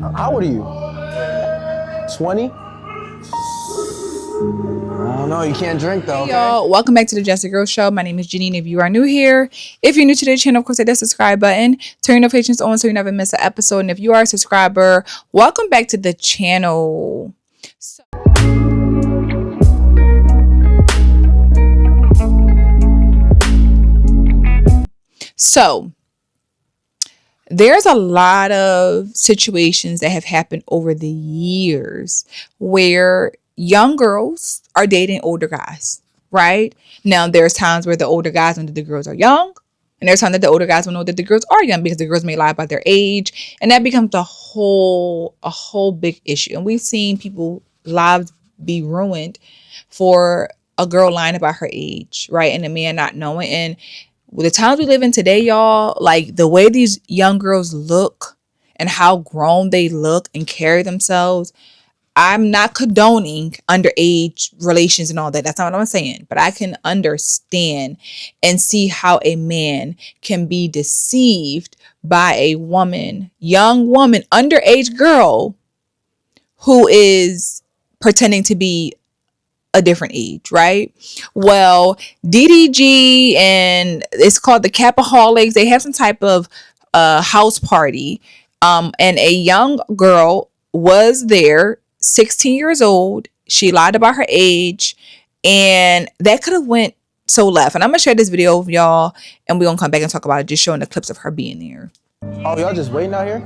How old are you? 20? Oh no, you can't drink though. Hey y'all, welcome back to the GirL Show. My name is Janine. If you are new here, if you're new to the channel, of course, hit that subscribe button, turn your notifications on so you never miss an episode. And if you are a subscriber, welcome back to the channel. So there's a lot of situations that have happened over the years where young girls are dating older guys, right? Now, there's times where the older guys know that the girls are young, and there's times that the older guys will know that the girls are young because the girls may lie about their age, and that becomes a whole big issue. And we've seen people lives be ruined for a girl lying about her age, right? And a man not knowing. And with the times we live in today, y'all, like the way these young girls look and how grown they look and carry themselves, I'm not condoning underage relations and all that. That's not what I'm saying. But I can understand and see how a man can be deceived by a woman, young woman, underage girl who is pretending to be a different age, right? Well, DDG and it's called the Capaholics. They have some type of house party, and a young girl was there, 16 years old. She lied about her age, and that could have went so left. And I'm gonna share this video with y'all, and we're gonna come back and talk about it, just showing the clips of her being there. Oh, y'all just waiting out here?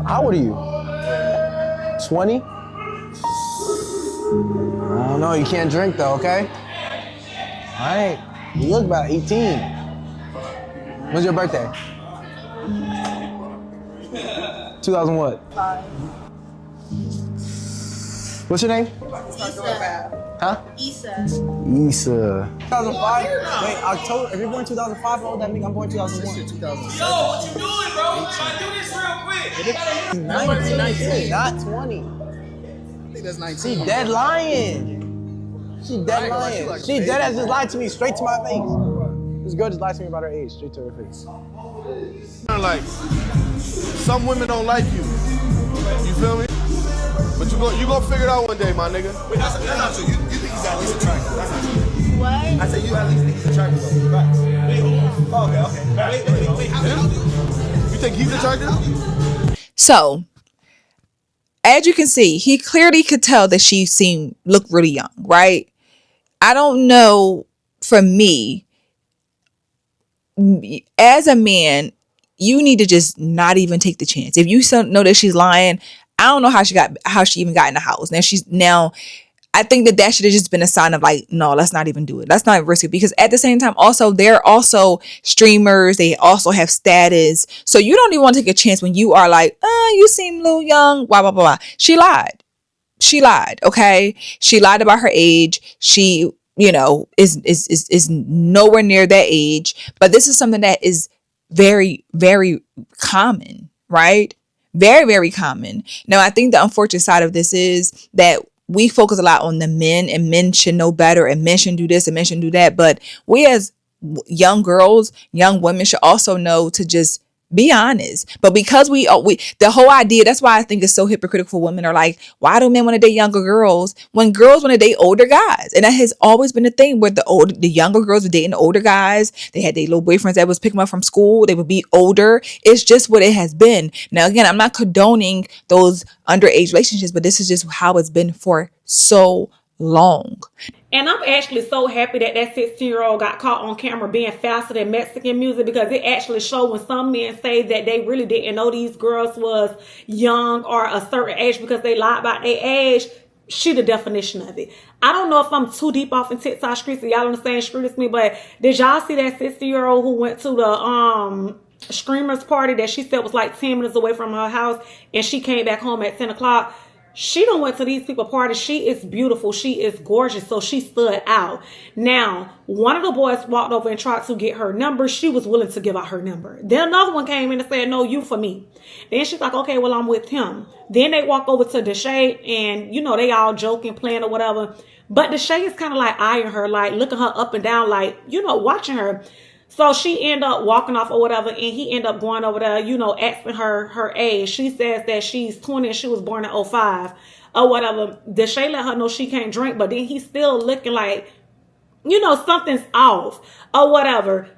How old are you? 20? Oh no, you can't drink though, okay? Alright. You look about 18. When's your birthday? 2000 what? 5. What's your name? Issa. Huh? Issa. Issa. 2005? Wait, October. If you're born 2005, how old that mean? I'm born 2001. Yo, what you doing, bro? Try to do this real quick. 19, not 20. I think that's 19. She dead lying. She dead lying. She dead ass just lied to me straight to my face. This girl just lied to me about her age, straight to her face. Like, some women don't like you. You feel me? But you gonna figure it out one day, my nigga. Wait, that's not true. You think he's at least attractive. That's not true. What? I said you at least think he's attractive. Though. Right. Wait, hold on. Oh, okay. Wait. How do you? You think he's attractive? So, as you can see, he clearly could tell that she looked really young, right? I don't know, for me, as a man, you need to just not even take the chance. If you know that she's lying, I don't know how she even got in the house. Now I think that should have just been a sign of like, no, let's not even do it. Let's not risk it. Because at the same time, also, they're also streamers. They also have status. So you don't even want to take a chance when you are like, you seem a little young, blah, blah, blah, blah. She lied. Okay. She lied about her age. She, is nowhere near that age. But this is something that is very, very common, right? Very, very common. Now, I think the unfortunate side of this is that we focus a lot on the men, and men should know better, and men should do this and men should do that. But we as young girls, young women should also know to just be honest. But because we the whole idea, that's why I think it's so hypocritical for women are like, why do men want to date younger girls when girls want to date older guys? And that has always been a thing where the younger girls were dating the older guys. They had their little boyfriends that was picking them up from school. They would be older. It's just what it has been. Now, again, I'm not condoning those underage relationships, but this is just how it's been for so long. And I'm actually so happy that 16-year-old got caught on camera being faster than Mexican music, because it actually showed when some men say that they really didn't know these girls was young or a certain age because they lied about their age. She the definition of it. I don't know if I'm too deep off in TikTok streets, so y'all on the same street as me, but did y'all see that 60-year-old who went to the streamers party that she said was like 10 minutes away from her house, and she came back home at 10 o'clock? She done went to these people parties. She is beautiful. She is gorgeous. So she stood out. Now, one of the boys walked over and tried to get her number. She was willing to give out her number. Then another one came in and said, no, you for me. Then she's like, okay, well, I'm with him. Then they walk over to Deshae, and, they all joking, playing or whatever. But Deshae is kind of like eyeing her, like looking her up and down, like, watching her. So she ended up walking off or whatever, and he ended up going over there, asking her age. She says that she's 20 and she was born in 05 or whatever. Deshae let her know she can't drink, but then he's still looking like, something's off or whatever.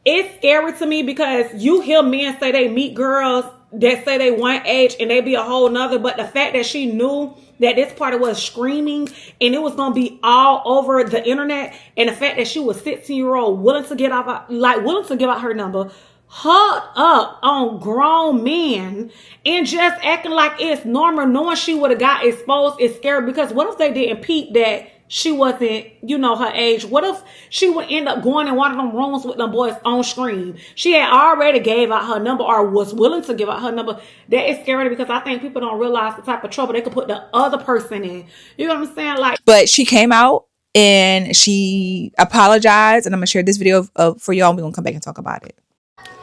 It's scary to me because you hear men say they meet girls that say they one age and they be a whole nother, but the fact that she knew that this party was screaming and it was going to be all over the internet, and the fact that she was 16-year-old willing to give out her number, hugged up on grown men and just acting like it's normal, knowing she would have got exposed is scary. Because what if they didn't peep that she wasn't, her age? What if she would end up going in one of them rooms with them boys on screen? She had already gave out her number or was willing to give out her number. That is scary because I think people don't realize the type of trouble they could put the other person in. You know what I'm saying? But she came out and she apologized, and I'm gonna share this video for y'all, and we're gonna come back and talk about it.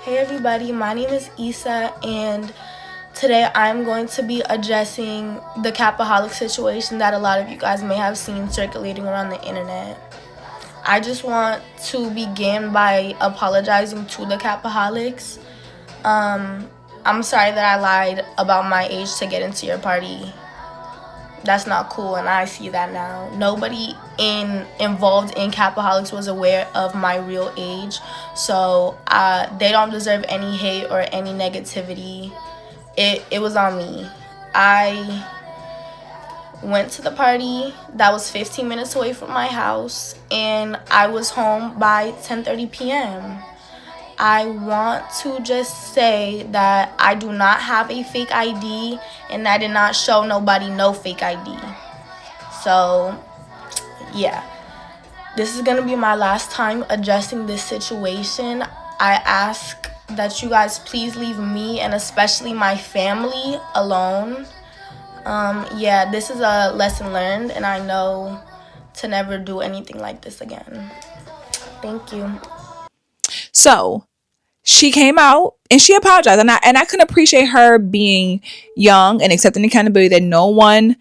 Hey everybody, my name is Issa, and today I'm going to be addressing the Capaholic situation that a lot of you guys may have seen circulating around the internet. I just want to begin by apologizing to the Capaholics. I'm sorry that I lied about my age to get into your party. That's not cool, and I see that now. Nobody involved in Capaholics was aware of my real age, so they don't deserve any hate or any negativity. It was on me. I went to the party that was 15 minutes away from my house, and I was home by 10:30 p.m. I want to just say that I do not have a fake ID, and I did not show nobody no fake ID. So, yeah. This is going to be my last time addressing this situation. I ask that you guys please leave me and especially my family alone. Yeah, this is a lesson learned, and I know to never do anything like this again. Thank you. So she came out and she apologized, and I can appreciate her being young and accepting accountability that no one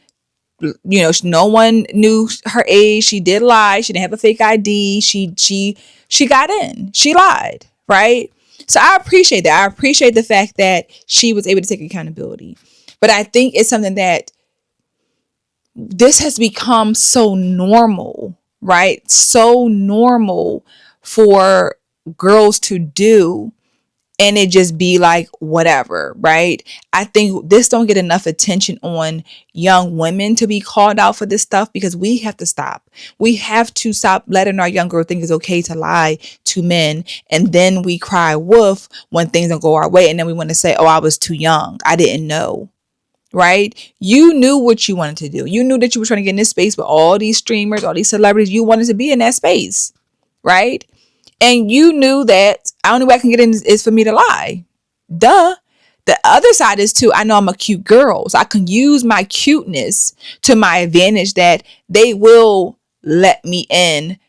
knew her age. She did lie. She didn't have a fake ID. She got in. She lied, right? So I appreciate that. I appreciate the fact that she was able to take accountability. But I think it's something that this has become so normal, right? So normal for girls to do, and it just be like whatever, right? I think this don't get enough attention on young women to be called out for this stuff, because we have to stop. We have to stop letting our young girl think it's okay to lie to men, and then we cry wolf when things don't go our way, and then we want to say, oh, I was too young, I didn't know. Right? You knew what you wanted to do. You knew that you were trying to get in this space with all these streamers, all these celebrities. You wanted to be in that space, right? And you knew that the only way I can get in is for me to lie. Duh. The other side is too, I know I'm a cute girl, so I can use my cuteness to my advantage, that they will let me in,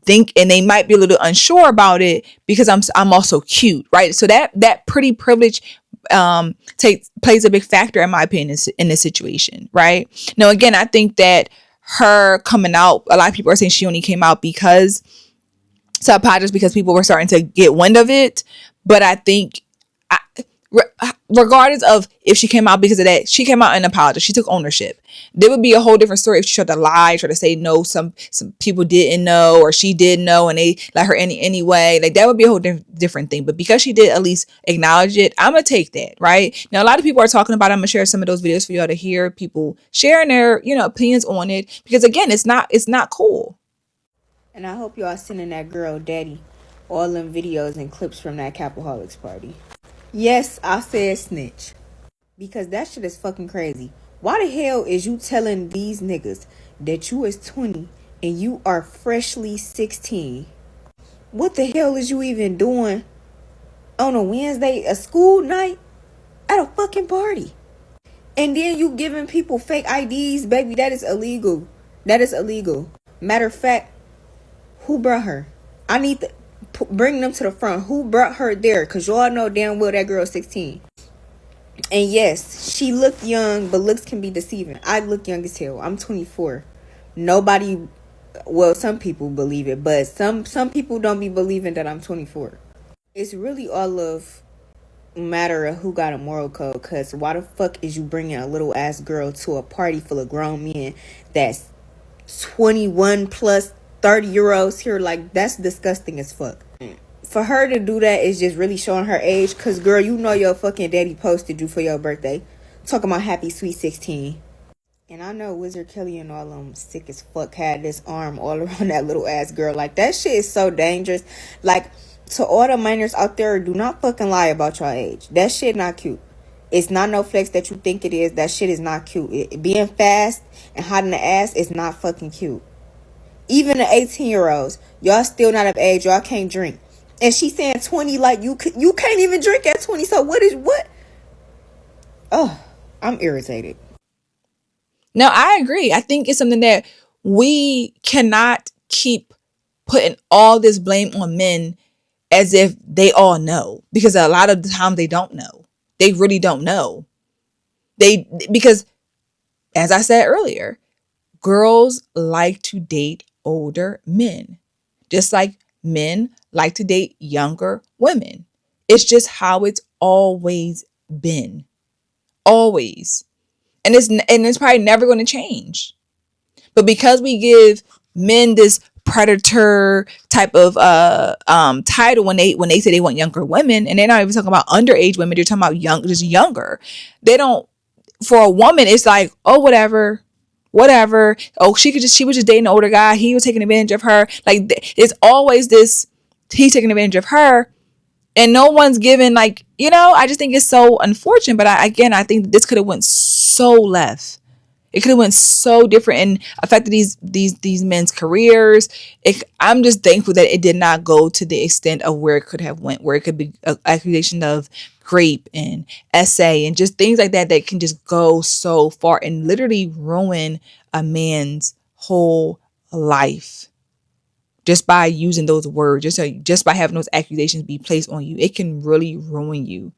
think, and they might be a little unsure about it because I'm also cute, right? So that pretty privilege plays a big factor, in my opinion, in this situation, right? Now, again, I think that her coming out, a lot of people are saying she only came out because to apologize because people were starting to get wind of it. But I think, regardless of if she came out because of that, she came out and apologized. She took ownership. There would be a whole different story if she tried to lie, try to say no, some people didn't know, or she did know and they let her in anyway. Like, that would be a whole different thing. But because she did at least acknowledge it, I'm gonna take that. Right now, a lot of people are talking about it. I'm gonna share some of those videos for y'all to hear people sharing their opinions on it, because again, it's not cool. And I hope y'all sending that girl daddy all them videos and clips from that Capaholics party. Yes, I said snitch. Because that shit is fucking crazy. Why the hell is you telling these niggas that you is 20 and you are freshly 16? What the hell is you even doing on a Wednesday, a school night, at a fucking party? And then you giving people fake IDs, baby. That is illegal. That is illegal. Matter of fact, who brought her? I need to bring them to the front. Who brought her there? Because y'all know damn well that girl's 16. And yes, she looked young, but looks can be deceiving. I look young as hell. I'm 24. Nobody Well, some people believe it, but some people don't be believing that I'm 24. It's really all of matter of who got a moral code. Cause why the fuck is you bringing a little ass girl to a party full of grown men that's 21 plus 30-year-olds here? Like, that's disgusting as fuck. For her to do that is just really showing her age. Cause girl, you know your fucking daddy posted you for your birthday, talking about happy sweet 16. And I know Wizard Kelly and all them sick as fuck had this arm all around that little ass girl. Like, that shit is so dangerous. Like, to all the minors out there, do not fucking lie about your age. That shit not cute. It's not no flex that you think it is. That shit is not cute. Being fast and hot in the ass is not fucking cute. Even the 18-year-olds, y'all still not of age. Y'all can't drink. And she saying 20, like you can't even drink at 20. So what? Oh, I'm irritated. No, I agree. I think it's something that we cannot keep putting all this blame on men as if they all know, because a lot of the time they don't know. They really don't know. Because as I said earlier, girls like to date older men, just like men like to date younger women. It's just how it's always been. Always. And it's probably never going to change. But because we give men this predator type of title when they say they want younger women, and they're not even talking about underage women, they're talking about just younger. They don't. For a woman, it's like, oh, whatever. Oh, she was just dating an older guy. He was taking advantage of her. Like, it's always this. He's taking advantage of her. And no one's given, like, I just think it's so unfortunate. But I think this could have went so left. It could have went so different and affected these men's careers. I'm just thankful that it did not go to the extent of where it could have went, where it could be an accusation of rape and SA and just things like that can just go so far and literally ruin a man's whole life. Just by using those words, just by having those accusations be placed on you, it can really ruin you.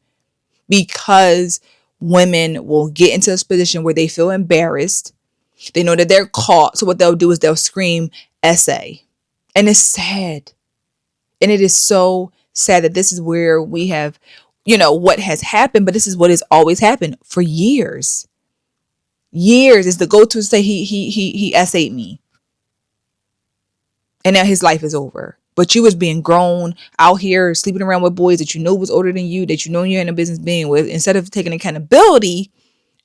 Because women will get into this position where they feel embarrassed. They know that they're caught. So what they'll do is they'll scream SA. And it's sad. And it is so sad that this is where we have, what has happened. But this is what has always happened for years. Years is the go-to to say he SA'd me. And now his life is over. But you was being grown out here sleeping around with boys that you know was older than you, that you know you're in a business being with. Instead of taking accountability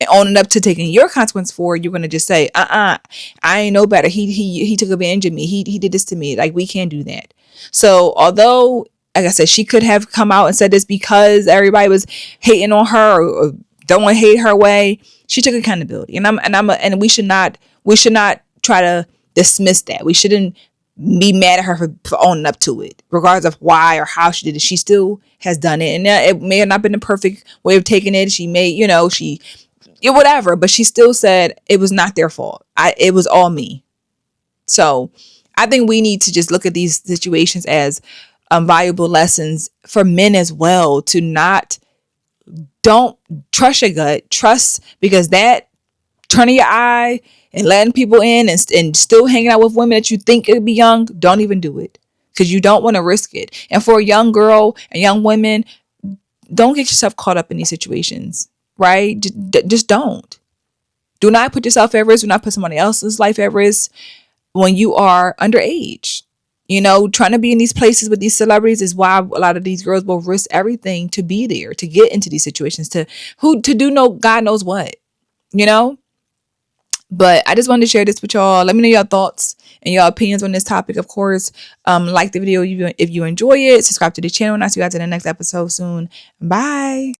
and owning up to taking your consequence for it, you're gonna just say, I ain't know better. He took advantage of me. He did this to me. Like, we can't do that. So although, like I said, she could have come out and said this because everybody was hating on her or don't want to hate her way. She took accountability, and we should not try to dismiss that. We shouldn't be mad at her for owning up to it, regardless of why or how she did it. She still has done it, and it may have not been the perfect way of taking it. She may, whatever, but she still said it was not their fault. It was all me. So I think we need to just look at these situations as valuable lessons for men as well. Don't trust your gut. Trust, because that turning your eye and letting people in and still hanging out with women that you think could be young, don't even do it, because you don't want to risk it. And for a young girl and young women, don't get yourself caught up in these situations, right? Just don't. Do not put yourself at risk. Do not put somebody else's life at risk when you are underage. Trying to be in these places with these celebrities is why a lot of these girls will risk everything to be there, to get into these situations, to do God knows what, But I just wanted to share this with y'all. Let me know your thoughts and your opinions on this topic. Of course, like the video if you enjoy it. Subscribe to the channel, and I'll see you guys in the next episode soon. Bye.